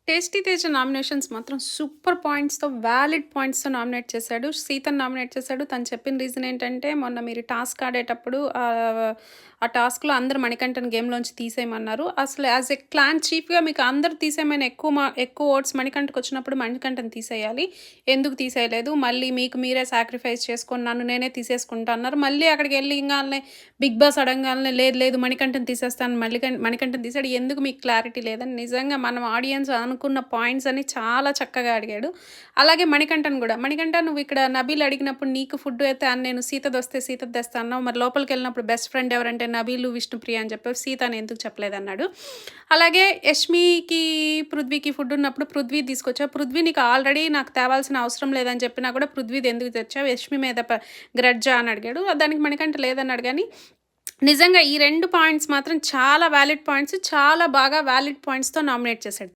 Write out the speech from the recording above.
'Tasty Teja' nominations మాత్రం super పాయింట్స్‌తో, valid పాయింట్స్‌తో nominate చేశాడు. సీతని నామినేట్ చేశాడు. తను చెప్పిన రీజన్ ఏంటంటే, మొన్న మీరు టాస్క్ ఆడేటప్పుడు ఆ టాస్క్‌లో అందరూ మణికంఠన్ గేమ్‌లోంచి తీసేయమన్నారు. అసలు యాస్ ఎ క్లాన్ చీఫ్‌గా మీకు అందరూ తీసేయమని ఎక్కువ ఓట్స్ మణికంఠకొచ్చినప్పుడు మణికంఠని తీసేయాలి. ఎందుకు తీసేయలేదు? మళ్ళీ మీకు మీరే సాక్రిఫైస్ చేసుకొని నన్ను నేనే తీసేసుకుంటా అన్నారు. మళ్ళీ అక్కడికెళ్ళి ఇంగాల్నే బిగ్ బాస్ అడంగాల్నే లేదు లేదు మణికంఠని తీసేస్తాను మణికంఠని తీసాడు. ఎందుకు మీకు క్లారిటీ లేదని నిజంగా మనం ఆడియన్స్ అనుకున్న పాయింట్స్ అన్ని చాలా చక్కగా అడిగాడు. అలాగే మణికంఠన్ గూడా. మణికంఠ నువ్వు ఇక్కడ నబీల్ అడిగినప్పుడు నీకు ఫుడ్ అయితే నేను సీతదొస్తే సీతది తెస్తా అన్నావు. మరి లోపలికెళ్ళినప్పుడు బెస్ట్ ఫ్రెండ్ ఎవరంటే నబీలు, విష్ణుప్రియ అని చెప్పావు. సీత అని ఎందుకు చెప్పలేదన్నాడు. అలాగే యష్మికి, పృథ్వీకి ఫుడ్ ఉన్నప్పుడు పృథ్వీ తీసుకొచ్చావు. పృథ్వీ నీకు ఆల్రెడీ నాకు తేవాల్సిన అవసరం లేదని చెప్పినా కూడా పృథ్వీది ఎందుకు తెచ్చావు? యష్మి మీద గ్రడ్జా అని అడిగాడు. దానికి మణికంఠ లేదన్నాడు గానీ నిజంగా ఈ 2 పాయింట్స్ మాత్రం చాలా వాలిడ్ పాయింట్స్. చాలా బాగా వాలిడ్ పాయింట్స్‌తో నామినేట్ చేశాడు.